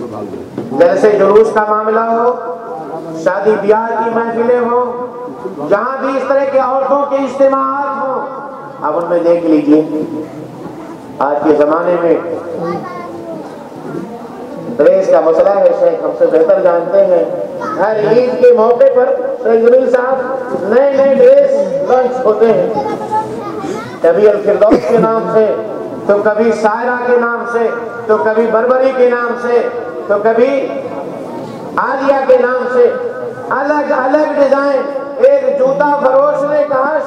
جلسے جلوس کا معاملہ ہو، شادی بیاہ کی محفلیں ہوں، جہاں بھی اس طرح کے عورتوں کے اجتماعات ہوں، اب ان میں دیکھ لیجیے آج کے زمانے میں ڈریس کا مسئلہ ہے، شیخ ہم سے بہتر جانتے ہیں۔ ہر عید کے موقع پر شیخ جمیل صاحب نئے نئے ڈریس لانچ ہوتے ہیں، کبھی الفردوس کے نام سے، تو کبھی سائرہ کے نام سے، تو کبھی بربری کے نام سے، تو کبھی عالیہ کے نام سے، الگ الگ ڈیزائن۔ ایک جوتا فروش نے کہا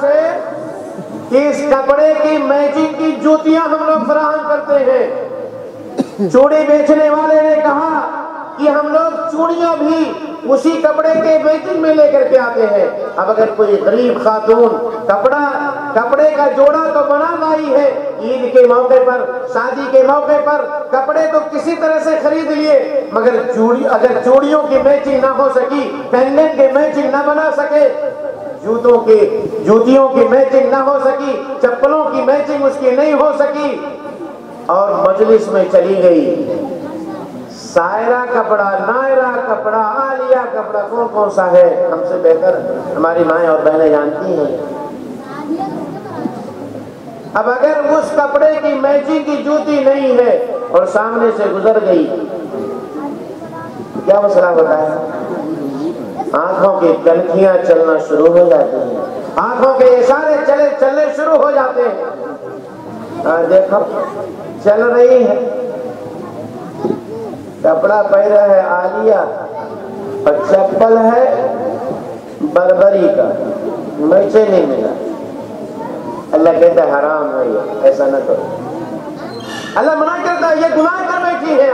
کہ اس کپڑے کی میچنگ کی جوتیاں ہم لوگ فراہم کرتے ہیں۔ چوڑی بیچنے والے نے کہا کہ ہم لوگ چوڑیاں بھی اسی کپڑے کے میچنگ میں لے کر کے آتے ہیں۔ اب اگر کوئی غریب خاتون کپڑے کا جوڑا تو بنا لائی ہے، عید کے موقع پر، شادی کے موقع پر کپڑے تو کسی طرح سے خرید لیے، مگر اگر چوڑیوں کی میچنگ نہ ہو سکی، پینڈنٹ کی میچنگ نہ بنا سکے، جوتیوں کی میچنگ نہ ہو سکی، چپلوں کی میچنگ اس کی نہیں ہو سکی، اور مجلس میں چلی گئی سائرہ کپڑا، نائرہ کپڑا، عالیہ کپڑا، کون سا ہے ہم سے بہتر ہماری مائیں اور بہنیں جانتی ہیں۔ اب اگر اس کپڑے کی میچنگ کی جوتی نہیں ہے اور سامنے سے گزر گئی، کیا مسئلہ ہوتا ہے؟ آنکھوں کی کنکھیاں چلنا شروع ہو جاتی ہیں، آنکھوں کے اشارے چلنے شروع ہو جاتے ہیں۔ دیکھو چل رہی ہے، کپڑا پہنا ہے عالیہ اور چپل ہے بربری کا، میچے نہیں ملا۔ اللہ کہتا ہے حرام ہے یہ، ایسا نہ کرو۔ اللہ منع کرتا ہے، یہ گناہ کر بیٹھی ہے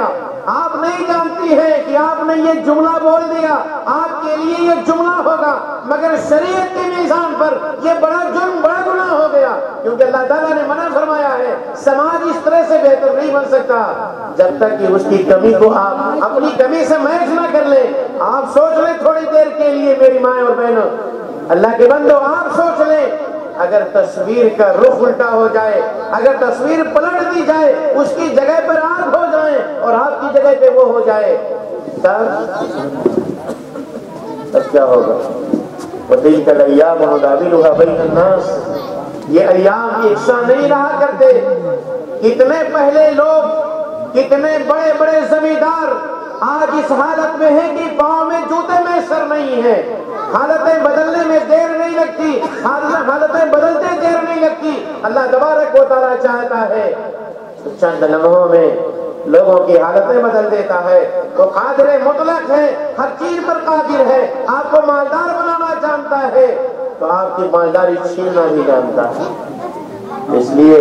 آپ نہیں جانتی ہیں کہ آپ نے یہ جملہ بول دیا، آپ کے لیے یہ جملہ ہوگا، مگر شریعت کے میزان پر یہ بڑا جرم، بڑا گناہ ہو گیا، کیونکہ اللہ تعالیٰ نے منع فرمایا ہے۔ سماج اس طرح سے بہتر نہیں بن سکتا جب تک کہ اس کی کمی کو آپ اپنی کمی سے میچ نہ کر لیں۔ آپ سوچ لیں تھوڑی دیر کے لیے میری مائیں اور بہنوں، اللہ کے بندو آپ سوچ لیں، اگر تصویر کا رخ الٹا ہو جائے، اگر تصویر پلٹ دی جائے، اس کی جگہ پر آپ ہو جائیں اور آپ کی جگہ پہ وہ ہو جائے، تب کیا ہوگا؟ وَتِلْكَ الْأَيَّامُ نُدَاوِلُهَا بَيْنَ النَّاسِ، یہ ایام یکساں نہیں رہا کرتے۔ کتنے پہلے لوگ، کتنے بڑے بڑے زمیندار آج اس حالت میں ہیں کہ پاؤں میں جوتے میسر نہیں ہیں۔ حالتیں بدلنے میں دیر نہیں لگتی، حالتیں بدلتے دیر نہیں لگتی۔ اللہ تبارک و تعالیٰ چاہتا ہے چند لمحوں میں لوگوں کی حالتیں بدل دیتا ہے۔ وہ قادر مطلق ہے، ہر چیز پر قادر ہے۔ آپ کو مالدار بنانا جانتا ہے تو آپ کی مالداری چھیننا بھی جانتا ہے۔ اس لیے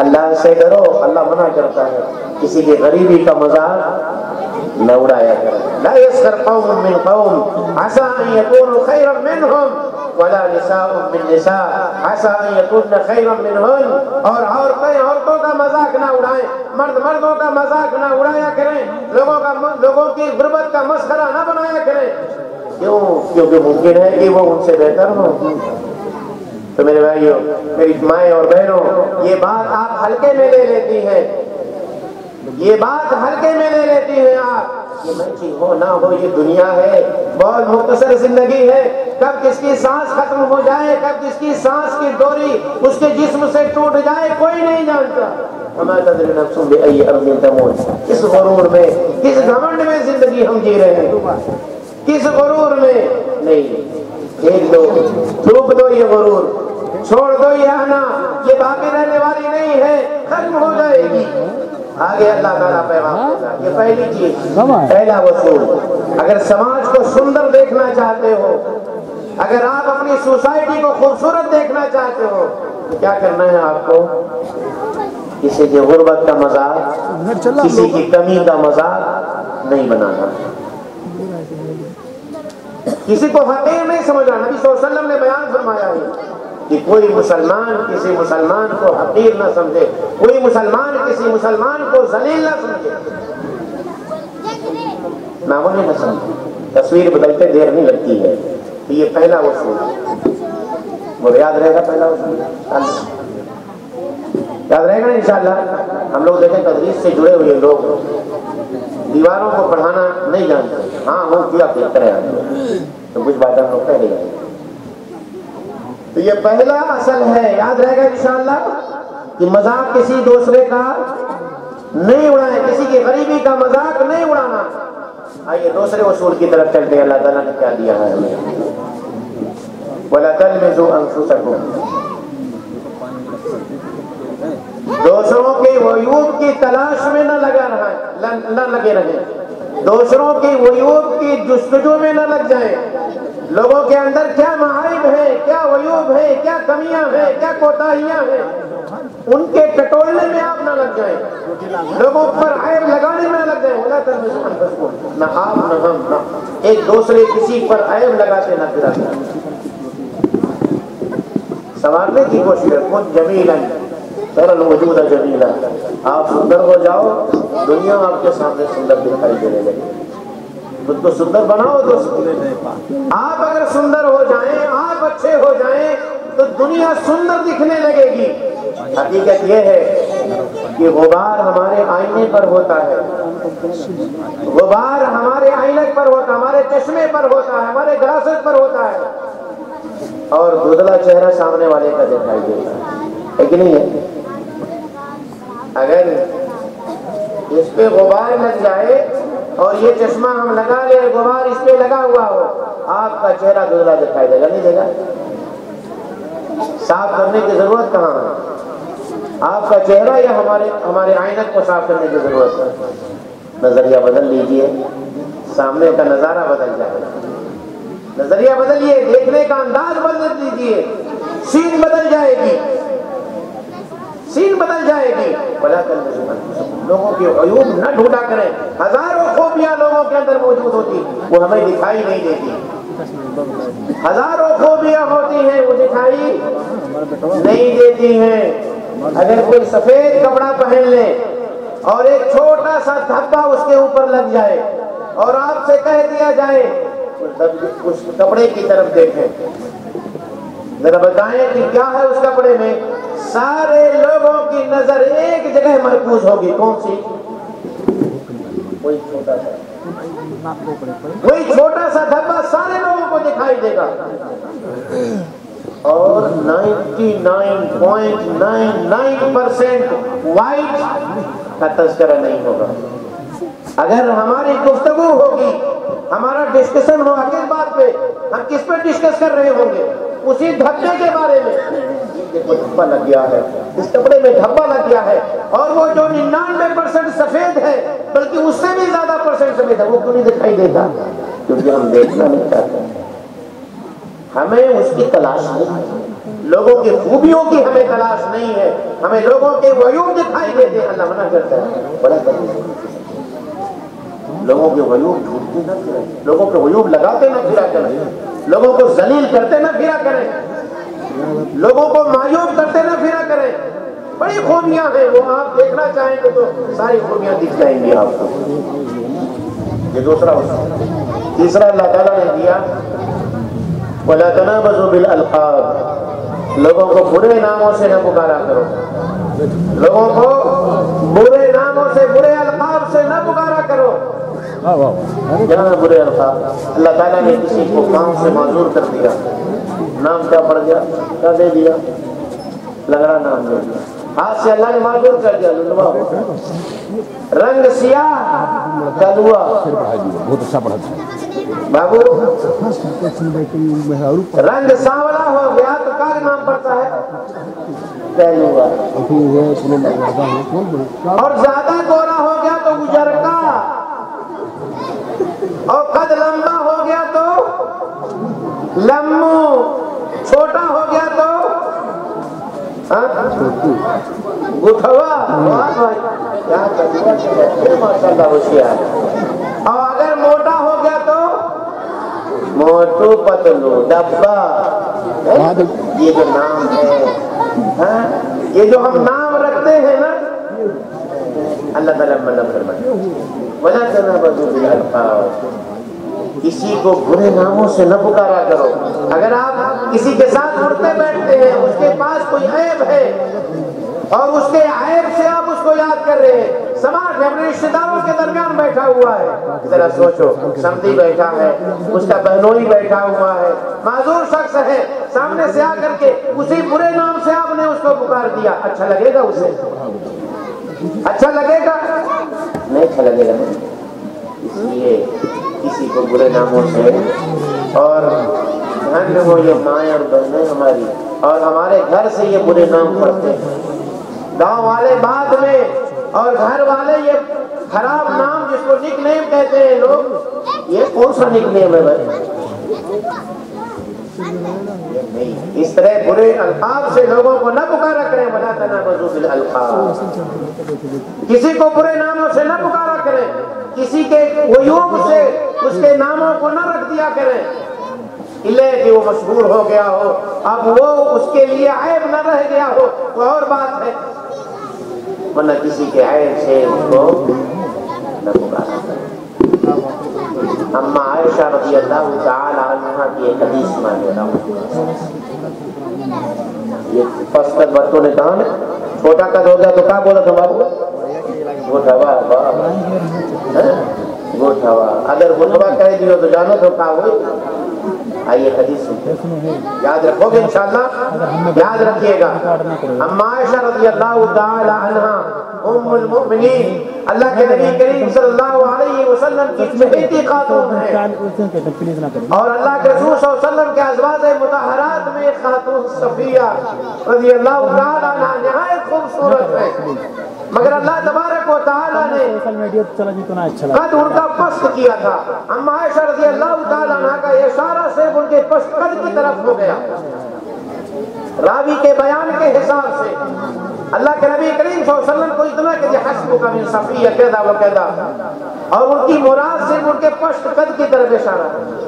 اللہ سے ڈرو، اللہ منع کرتا ہے کسی کی غریبی کا مذاق نہ اڑایا کرے۔ لا يسخر قوم من قوم عسى ان يكونوا خيرا منهم ولا نساء من نساء عسى ان يكون خيرا منهن، اور عورتیں عورتوں کا مذاق نہ اڑائیں، مرد مردوں کا مذاق نہ اڑایا کریں، لوگوں کی غربت کا مسخرہ نہ بنایا کریں۔ کیوں؟ کیونکہ ممکن ہے کہ وہ ان سے بہتر ہوں۔ تو میرے بھائیوں، میری مائیں اور بہنوں، یہ بات آپ ہلکے میں لے لیتی ہیں، یہ بات ہلکے میں لے لیتی ہیں آپ، یہ منچی ہو نہ ہو یہ دنیا ہے، بہت مختصر زندگی ہے، کب کس کی سانس ختم ہو جائے، کب کس کی سانس کی ڈوری اس کے جسم سے ٹوٹ جائے، کوئی نہیں جانتا۔ وما تدری نفس بأي أرض تموت، کس غرور میں، کس گھمنڈ میں زندگی ہم جی رہے ہیں، کس غرور میں؟ نہیں، ایک دو تھوک دو یہ غرور، چھوڑ دو یہ آنا، یہ باقی رہنے والی نہیں ہے، ختم ہو جائے گی۔ آگے اللہ تعالیٰ پیغام دیتا ہے، یہ پہلی چیز، پہلا اصول۔ اگر سماج کو سندر دیکھنا چاہتے ہو، اگر آپ اپنی سوسائٹی کو خوبصورت دیکھنا چاہتے ہو تو کیا کرنا ہے آپ کو؟ کسی کی غربت کا مذاق، کسی کی کمی کا مذاق نہیں بنانا، کسی کو حقیر نہیں سمجھنا۔ نبی صلی اللہ علیہ وسلم نے بیان فرمایا ہے کہ کوئی مسلمان کسی مسلمان کو حقیر نہ سمجھے، کوئی مسلمان کسی مسلمان کو ذلیل نہ سمجھے، معمولی نہ سمجھے۔ تصویر بدلتے دیر نہیں لگتی ہے، تو یہ پہلا اصول ہے، وہ یاد رہے گا۔ پہلا اصول یاد رہے گا نا انشاءاللہ۔ ہم لوگ دیکھیں تدریس سے جڑے ہوئے لوگ دیواروں کو پڑھانا نہیں جانتے، ہاں وہ کیا بہتر ہے تو کچھ بات ہم لوگ کہہ رہے ہیں. تو یہ پہلا اصل ہے، یاد رہے گا انشاءاللہ کہ مذاق کسی دوسرے کا نہیں اڑائیں، کسی کی غریبی کا مذاق نہیں اڑانا. آئیے دوسرے اصول کی طرف چلتے ہیں. اللہ تعالیٰ نے کیا دیا ہے ہمیں، وَلَا تَلْمِزُوا أَنفُسَكُمْ، دوسروں کے عیوب کی تلاش میں نہ لگے رہیں، دوسروں کی عیوب کی جستجو میں نہ لگ جائیں. لوگوں کے اندر کیا معائب ہے، کیا عیوب ہے، کیا کمیاں ہیں، کیا کوتاہیاں ہیں، ان کے ٹٹولنے میں آپ نہ لگ جائیں، لوگوں پر عیب لگانے میں نہ لگ جائیں. وَلَا تَلْمِزُوا أَنفُسَكُمْ، نہ آپ نہ ہم نہ ایک دوسرے کسی پر عیب لگاتے نہ پھرا کریں. سنوارنے کی کوشش کریں. خود جمیلا تر الوجود جمیلا، آپ سندر ہو جاؤ، دنیا آپ کے سامنے سندر دکھائی دینے لگے. خود کو سندر بناؤ دوستو. آپ اگر سندر ہو جائیں، آپ اچھے ہو جائیں تو دنیا سندر دکھنے لگے گی. حقیقت یہ ہے کہ غبار ہمارے آئینے پر ہوتا ہے، غبار ہمارے آئینے پر ہوتا ہے، ہمارے چشمے پر ہوتا ہے، ہمارے گلاسز پر ہوتا ہے، اور دھندلا چہرہ سامنے والے کا دکھائی دیتا ہے کہ نہیں ہے. اگر اس پہ غبار لگ جائے اور یہ چشمہ ہم لگا لیں، غبار اس پہ لگا ہوا ہو، آپ کا چہرہ دھندلا دکھائی دے گا نہیں دے گا؟ صاف کرنے کی ضرورت کہاں ہے؟ آپ کا چہرہ یا ہمارے آئینت کو صاف کرنے کی ضرورت ہے؟ نظریہ بدل لیجئے، سامنے کا نظارہ بدل جائے گا. نظریہ بدلیے، دیکھنے کا انداز بدل دیجئے، سین بدل جائے گی، سین بدل جائے گی. وَلَا تَلْمِزُوا أَنفُسَكُمْ، لوگوں کے عیوب نہ ڈھونڈا کریں. ہزاروں خوبیاں لوگوں کے اندر موجود ہوتی، وہ ہمیں دکھائی نہیں دیتی. ہزاروں خوبیاں ہوتی ہیں، وہ دکھائی نہیں دیتی ہیں. اگر کوئی سفید کپڑا پہن لے اور ایک چھوٹا سا دھبا اس کے اوپر لگ جائے اور آپ سے کہہ دیا جائے اس کپڑے کی طرف دیکھیں، ذرا بتائیں کہ کیا ہے اس کپڑے میں، سارے لوگوں کی نظر ایک جگہ مرکوز ہوگی. کون سی؟ وہی چھوٹا سا دھبا سارے لوگوں کو دکھائی دے گا، اور 99.99% وائٹ کا تذکرہ نہیں ہوگا. اگر ہماری گفتگو ہوگی، ہمارا ڈسکشن ہوگا، کس بات پہ، ہم کس پہ ڈسکس کر رہے ہوں گے؟ اسی دھبے کے بارے میں. دیکھو دھبا لگ گیا ہے، اس کپڑے میں دھبا لگ گیا ہے، اور وہ جو 99% سفید ہے بلکہ اس سے بھی زیادہ پرسنٹ سفید ہے، وہ کیوں نہیں دکھائی دیتا؟ کیونکہ ہم دیکھنا نہیں چاہتے. ہمیں اس کی تلاش نہیں ہے، لوگوں کی خوبیوں کی ہمیں تلاش نہیں ہے، ہمیں لوگوں کے عیوب دکھائی دیتے ہیں. اللہ منع کرتا ہے بڑا لوگوں کے عیوب ڈھونڈتے نہ پھریں، لوگوں کے عیوب لگاتے نہ پھرا کریں، لوگوں کو ذلیل کرتے نہ پھرا کریں، لوگوں کو معیوب کرتے نہ پھرا کریں. بڑی خوبیاں ہیں، وہ آپ دیکھنا چاہیں گے تو ساری خوبیاں دکھ جائیں گی آپ کو. یہ دوسرا اصول. تیسرا اللہ تعالیٰ نے دیا وَلَا تَنَابَزُوا بِالْأَلْقَابِ، لوگوں کو برے ناموں سے نہ پکارا کرو، لوگوں کو برے ناموں سے، برے القاب سے نہ پکارا کرو. جہاں برے القاب، اللہ تعالیٰ نے کسی کو کام سے معذور کر دیا، نام کیا پڑ گیا، کیا دے دیا، لنگڑا نام دے دیا، ہاتھ سے اللہ نے معذور کر دیا، للوا ہو. رنگ سیاہ کلوا، بہت اچھا پڑھا بابو. رنگ سانولا ہو گیا تو کیا نام پڑتا ہے، کلوا. اور زیادہ گورا ہو گیا تو گجرکا، اور قد لمبا ہو گیا تو لمو، چھوٹا ہو گیا تو گٹھوا. ماشاءاللہ ہوشیار. اور اگر موٹا ہو گیا تو موٹو پتلو ڈبا. یہ جو نام ہے، یہ جو ہم نام رکھتے ہیں نا، اللہ تعالیٰ مطلب فرمائے وَلَا تَنَابَزُوا بِالْأَلْقَابِ، کسی کو برے ناموں سے نہ پکارا کرو. اگر آپ کسی کے ساتھ اٹھتے بیٹھتے ہیں، اس کے پاس کوئی عیب ہے اور اس کے عیب سے آپ اس کو یاد کر رہے ہیں. سماج اپنے رشتے داروں کے درمیان بیٹھا ہوا ہے. ذرا سوچو, سمدھی بیٹھا ہے, اس کا بہنوئی بیٹھا ہوا ہے, معذور شخص ہے, سامنے سے آ کر کے اسی برے نام سے آپ نے اس کو پکار دیا, اچھا لگے گا اسے؟ اچھا لگے گا؟ نہیں اچھا لگے گا. اس لیے کسی کو برے ناموں سے, اور دھن ہو یہ مائیں اور بہنیں ہماری, اور ہمارے گھر سے یہ برے نام پڑتے ہیں. گاؤں والے بعد میں, اور گھر والے یہ خراب نام جس کو نک نیم کہتے ہیں لوگ, یہ کون سا نک نیم ہے بھائی؟ اس طرح برے الفاظ سے لوگوں کو نہ پکارا کریں. ولا تنابزوا بالالقاب, کسی کو برے ناموں سے نہ پکارا کریں, کسی کے عیوب سے اس کے ناموں کو نہ رکھ دیا کریں. لے کہ وہ مشہور ہو گیا ہو, اب وہ اس کے لیے عیب نہ رہ گیا ہو تو اور بات ہے, ورنہ کسی کے عیب سے اس کو نہ پکارا کریں. اما عائشہ رضی اللہ تعالی عنہا کی ایک حدیث سنانے والا ہوں. یہ پس قد بچوں نے کہا نا, چھوٹا قد ہو گیا تو کیا بولا تھا بابو؟ گوٹھوا. گوٹھوا, اگر گوٹھوا کہہ دیو تو جانو تو کیا ہوئی. آئیے حدیث سنتے ہیں, یاد رکھو گے انشاءاللہ, یاد رکھیے گا. اما عائشہ رضی اللہ تعالی عنہا ام المؤمنین, اللہ کے نبی کریم صلی اللہ علیہ وسلم کی چہیتی خاتون ہیں, اور اللہ کے رسول صلی اللہ علیہ وسلم کے ازواج مطہرات میں ایک خاتون صفیہ رضی اللہ تعالی عنہا نہایت خوبصورت ہے. مگر اللہ تبارک و تعالیٰ نے قد ان کا پست کیا تھا. اما عائشہ رضی اللہ تعالیٰ عنہ کا اشارہ صرف ان کے پست قد کی طرف ہو گیا. راوی کے بیان کے حساب سے اللہ کے نبی کریم صلی اللہ علیہ وسلم کو اتنا کہ حسبک من صفیہ کذا و کذا, اور ان کی مراد صرف ان کے پشت قد کی طرف اشارہ ہے.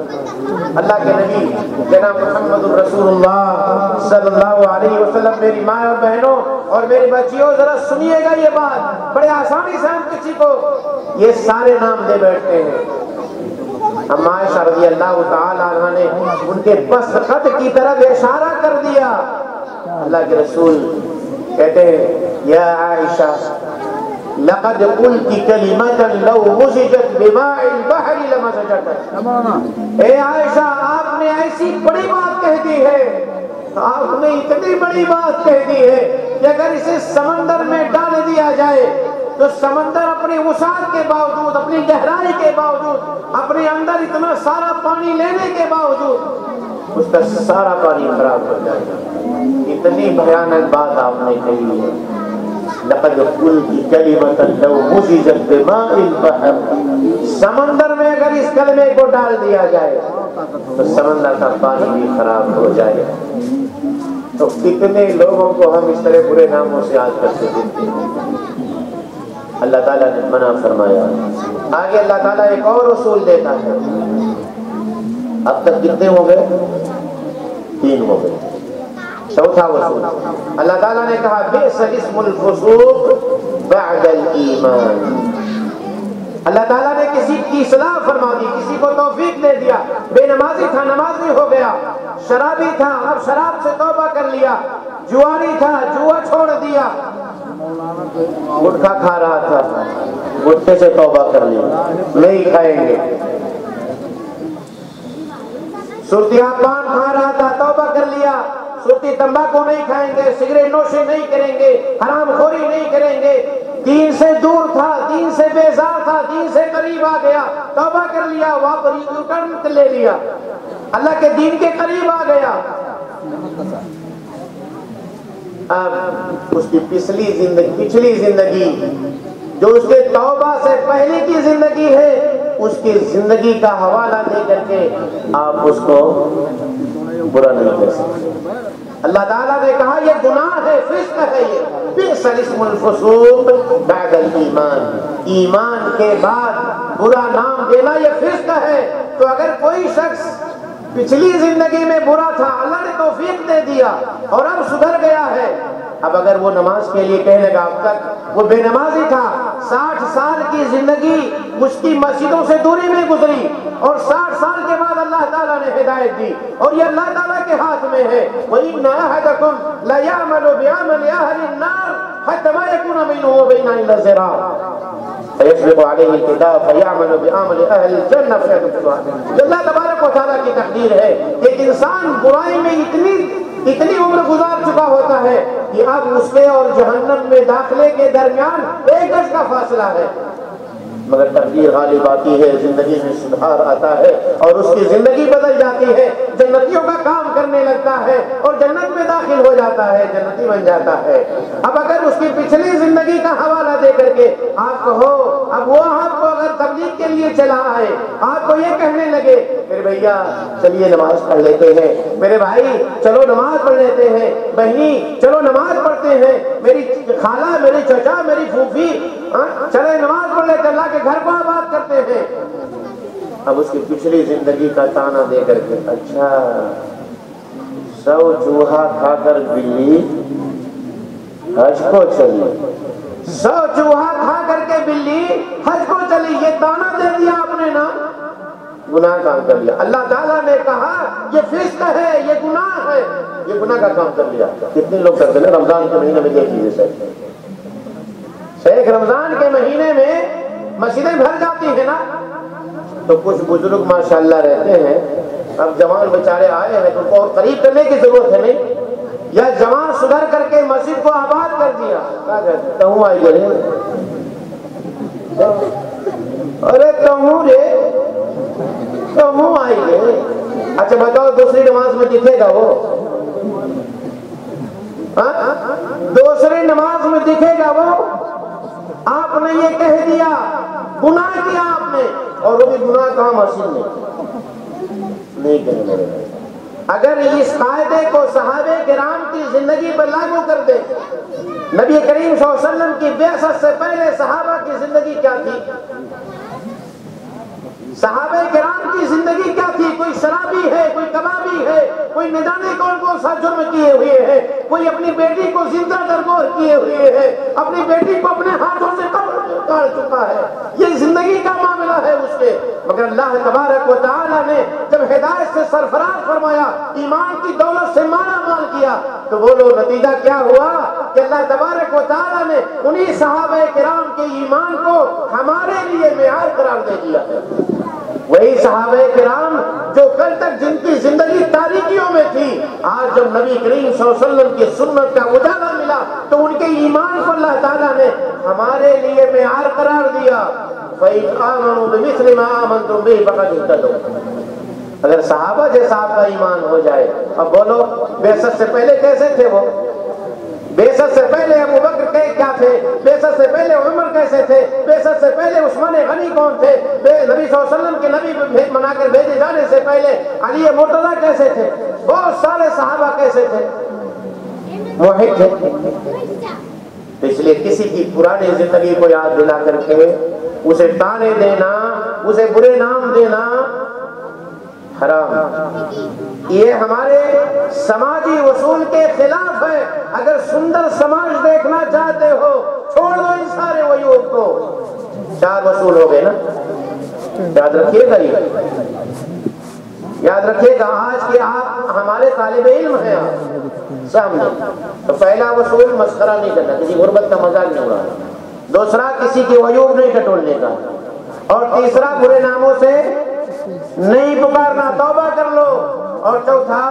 اللہ کے نبی جناب محمد رسول اللہ صلی اللہ علیہ وسلم, میری ماں اور بہنوں اور میری بچیوں ذرا سنیے گا یہ بات, بڑے آسانی سے ہم کسی کو یہ سارے نام دے بیٹھتے ہیں. اما عائشہ رضی اللہ تعالی عنہ نے ان کے پس قد کی طرف اشارہ کر دیا. اللہ کے رسول کہتے ہیں, یا عائشہ لقد قلت کلمتا لو مزجت بماء البحر لمزجت. اے عائشہ, آپ نے ایسی بڑی بات کہہ دی ہے, آپ نے اتنی بڑی بات کہہ دی ہے کہ اگر اسے سمندر میں ڈال دیا جائے تو سمندر اپنی وسعت کے باوجود, اپنی گہرائی کے باوجود, اپنے اندر اتنا سارا پانی لینے کے باوجود اس کا سارا پانی خراب ہو جائے گا. اتنی بھیانک بات آپ نے کہی ہے. لقد قلت کلمۃ لو مزجت بماء البحر, سمندر میں اگر اس کلمے کو ڈال دیا جائے تو سمندر کا پانی بھی خراب ہو جائے گا. تو کتنے لوگوں کو ہم اس طرح برے ناموں سے یاد کرتے دیتے ہیں. اللہ تعالیٰ نے منع فرمایا. آگے اللہ تعالیٰ ایک اور اصول دیتا ہے. اب تک کتنے ہو گئے؟ 3 ہو گئے. چوتھا اصول اللہ تعالیٰ نے کہا بئس الاسم الفسوق بعد الایمان. اللہ تعالیٰ نے کسی کی اصلاح فرما دی, کسی کو توفیق دے دیا. بے نمازی تھا, نمازی ہو گیا. شرابی تھا, اب شراب سے توبہ کر لیا. جواری تھا, جوا چھوڑ دیا. گٹکا کھا رہا تھا, گٹکے سے توبہ کر لی, نہیں کھائیں گے. سرتیاں پان کھا رہا تھا, توبہ کر لیا, سرتی تمباکو نہیں کھائیں گے, سگریٹ نوشی نہیں کریں گے, حرام خوری نہیں کریں گے. دین سے دور تھا, دین سے بیزار تھا, دین سے قریب آ گیا, توبہ کر لیا, واپس ریٹرن لے لیا, اللہ کے دین کے قریب آ گیا. اب اس کی پچھلی زندگی جو اس کے توبہ سے پہلے کی زندگی ہے, اس کی زندگی کا حوالہ دے کر کے آپ اس کو برا نہیں کر سکتے. اللہ تعالیٰ نے کہا یہ گناہ ہے, فسق ہے. یہ بئس الاسم الفسوق بعد الایمان, ایمان کے بعد برا نام دینا یہ فسق ہے. تو اگر کوئی شخص پچھلی زندگی میں برا تھا, اللہ نے توفیق دے دیا اور اب سدھر گیا ہے, اب اگر وہ نماز کے لیے کہنے لگا, اب تک وہ بے نمازی تھا, 60 سال کی زندگی اس کی مسجدوں سے دوری میں گزری, اور 60 سال کے بعد اللہ تعالیٰ نے ہدایت دی, اور یہ اللہ تعالیٰ کے ہاتھ میں ہے. وَإِنَّ أَحَدَكُمْ لَيَعْمَلُ بِعَمَلِ أَهْلِ النَّارِ حتى ما يكون بينه وبينها إلا ذراع فيسبق عليه الكتاب فيعمل بعمل أهل الجنة فيدخلها. اللہ تبارک و تعالیٰ کی تقدیر ہے کہ انسان برائی میں اتنی عمر گزار چکا ہوتا ہے کہ اب اس کے اور جہنم میں داخلے کے درمیان 1 گز کا فاصلہ ہے، مگر تقدیر غالب آتی ہے، زندگی میں سدھار آتا ہے اور اس کی زندگی بدل جاتی ہے، جنتیوں کا کام کرنے لگتا ہے اور جنت میں داخل ہو جاتا ہے، جنتی بن جاتا ہے۔ اب اگر اس کی پچھلی زندگی کا حوالہ دے کر کے آپ کہو، اب وہ آپ کو اگر تبلیغ کے لیے چلا آئے، آپ کو یہ کہنے لگے میرے بھیا چلیے نماز پڑھ لیتے ہیں، میرے بھائی چلو نماز پڑھ لیتے ہیں، بہنی چلو نماز پڑھتے ہیں، میری خالہ، میری چچا، میری پھوپھی چلے نماز پڑھ لیتے، اللہ کے گھر کو آباد کرتے ہیں۔ اب اس کی پچھلی زندگی کا تانا دے کر کے اچھا 100 چوہا کھا کر بلی حج کو چلی، 100 چوہا کھا کر کے بلی حج کو چلی، یہ تانا دے دیا آپ نے نا، گناہ کام کر لیا۔ اللہ تعالیٰ نے کہا یہ فسق ہے، یہ گناہ ہے، یہ گناہ کا کام کر لیا۔ کتنے لوگ کرتے ہیں رمضان کے مہینے میں یہ چیزیں شیخ رمضان کے مہینے میں مسجدیں بھر جاتی ہیں نا، تو کچھ بزرگ ماشاءاللہ رہتے ہیں، اب جوان بیچارے آئے ہیں تو اور قریب کرنے کی ضرورت ہے نہیں، یا جوان سدھر کر کے مسجد کو آباد کر دیا، تہوں آئی گئے، ارے تہوں رے تہوں آئی گئے، اچھا بتاؤ دوسری نماز میں دکھے گا وہ؟ دوسری نماز میں دکھے گا وہ؟ آپ نے یہ کہہ دیا، گناہ کیا آپ نے، اور وہ بھی گناہ کہاں مسجد میں نہیں کہنے لگے۔ اگر اس قاعدے کو صحابہ کرام کی زندگی پر لاگو کر دیں، نبی کریم صلی اللہ علیہ وسلم کی بعثت سے پہلے صحابہ کی زندگی کیا تھی؟ صحابہ کرام کی زندگی کیا تھی؟ کوئی شرابی ہے، کوئی کبابی ہے، کوئی نہ جانے کون کون سا جرم کیے ہوئے ہے، کوئی اپنی بیٹی کو زندہ درگور کیے ہوئے ہے، اپنی بیٹی کو اپنے ہاتھوں سے قتل کر چکا ہے، یہ زندگی کا معاملہ ہے اس کے۔ مگر اللہ تبارک و تعالیٰ نے جب ہدایت سے سرفراز فرمایا، ایمان کی دولت سے مالا مال کیا، تو بولو نتیجہ کیا ہوا کہ اللہ تبارک و تعالیٰ نے انہی صحابہ کرام کے ایمان کو ہمارے لیے معیار قرار دے دیا ہے۔ وہی صحابہ کرام جو کل تک جن کی زندگی تاریکیوں میں تھی، آج جب نبی کریم صلی اللہ علیہ وسلم کی سنت کا اجالا ملا تو ان کے ایمان کو اللہ تعالیٰ نے ہمارے لیے معیار قرار دیا۔ فَإِنْ آمَنُوا بِمِثْلِ مَا آمَنْتُمْ بِهِ فَقَدِ اهْتَدَوْا۔ اگر صحابہ جیسا آپ کا ایمان ہو جائے، اب بولو بعثت سے پہلے کیسے تھے وہ؟ بعثت سے پہلے ابو بکر کیا تھے؟ بعثت سے پہلے عمر کیسے تھے؟ بعثت سے پہلے عثمان غنی کون تھے؟ نبی صلی اللہ علیہ وسلم کے نبی بنا کر بھیجے جانے سے پہلے علی مرتضیٰ کیسے تھے؟ بہت سارے صحابہ کیسے تھے؟ موحد تھے۔ اس لیے کسی کی پرانی زندگی کو یاد دلا کر کے اسے تانے دینا، اسے برے نام دینا حرام، یہ ہمارے سماجی اصول کے خلاف ہے۔ اگر سندر سماج دیکھنا چاہتے ہو چھوڑ دو ان سارے ویوب کو۔ 4 اصول ہو گئے نا، یاد رکھیے گا، یہ یاد رکھیے گا۔ آج کے آپ ہمارے طالب علم ہیں سامنے، تو پہلا اصول مسخرہ نہیں کرنا، کسی غربت کا مذاق نہیں اڑانا، دوسرا کسی کے ویوب نہیں ٹٹولنے کا، اور تیسرا برے ناموں سے نہیں پکارنا، توبہ کر لو، اور چوتھا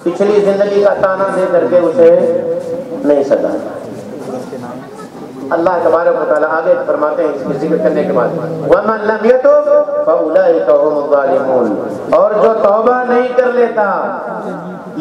پچھلی زندگی کا تانا دے کر کے اسے نہیں ستانا۔ اللہ تبارک و تعالیٰ آگے فرماتے ہیں اس کے ذکر کرنے کے بعد وَمَنْ لَمْ يَتُبْ فَأُولَئِكَ هُمُ الظَّالِمُونَ، اور جو توبہ نہیں کر لیتا،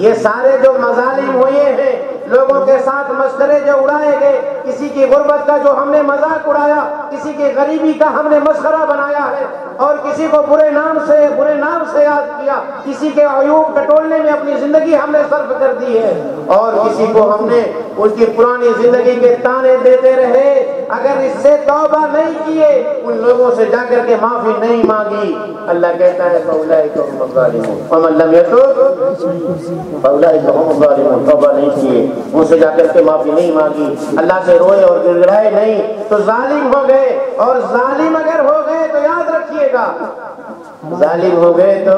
یہ سارے جو مظالم ہوئے ہیں، لوگوں کے ساتھ مسخرے جو اڑائے گئے، کسی کی غربت کا جو ہم نے مذاق اڑایا، کسی کی غریبی کا ہم نے مسخرہ بنایا ہے، اور کسی کو برے نام سے یاد کیا، کسی کے عیوب ٹٹولنے میں اپنی زندگی ہم نے صرف کر دی ہے، اور کسی کو ہم نے ان کی پرانی زندگی کے تانے دیتے رہے، اگر اس سے توبہ نہیں کیے، ان لوگوں سے جا کر کے معافی نہیں مانگی، اللہ کہتا ہے فَأُولَئِكَ هُمُ الظَّالِمُونَ وَمَنْ لَمْ يَتُبْ فَأُولَئِكَ هُمُ الظَّالِمُونَ، توبہ نہیں کیے، ان سے جا کر کے معافی نہیں مانگی، اللہ سے روئے اور گڑ گڑائے نہیں، تو ظالم ہو گئے، اور ظالم اگر ہو گئے تو یاد رکھیے گا، ظالم ہو گئے تو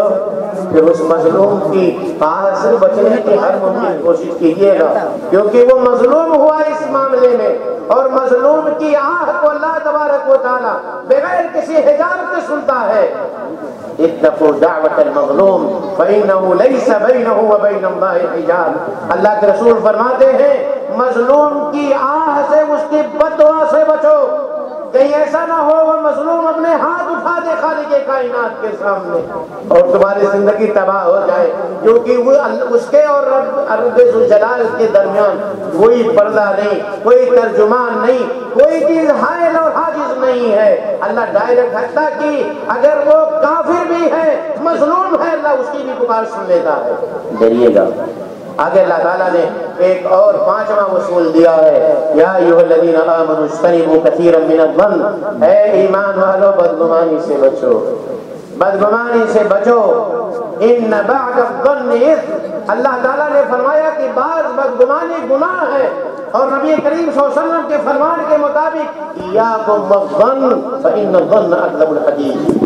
پھر اس مظلوم کی آہ سے بچنے کی ہر ممکن کوشش کیجیے گا، کیونکہ وہ مظلوم ہوا اس معاملے میں، اور مظلوم کی آہ کو اللہ تبارک و تعالیٰ بغیر کسی حجاب سے سنتا ہے۔ اتقوا دعوت المظلوم فإنه ليس بينه وبين الله حجاب۔ اللہ کے رسول فرماتے ہیں مظلوم کی آہ سے، اس کی بددعا سے بچو، کہیں ایسا نہ ہو وہ مظلوم اپنے ہاتھ اٹھا دے خالق کائنات کے سامنے اور تمہاری زندگی تباہ ہو جائے، کیونکہ وہ اس کے اور رب ذوالجلال کے درمیان کوئی پردہ نہیں، کوئی ترجمان نہیں، کوئی چیز حائل اور حاجز نہیں ہے۔ اللہ ڈائریکٹ، حتیٰ کہ اگر وہ کافر بھی ہے، مظلوم ہے، اللہ اس کی بھی پکار سن لیتا ہے۔ ڈریے گا۔ آگے اللہ تعالیٰ نے ایک اور پانچواں اصول دیا ہے، یا ایھا الذین آمنوا اجتنبوا کثیرا من الظن، اے ایمان والو بدگمانی سے بچو، بدگمانی سے بچو، ان بعض الظن اثم۔ اللہ تعالیٰ نے فرمایا کہ بعض بدگمانی گناہ ہے، اور نبی کریم صلی اللہ علیہ وسلم کے فرمان کے مطابق ایاکم والظن فإن الظن اکذب الحدیث،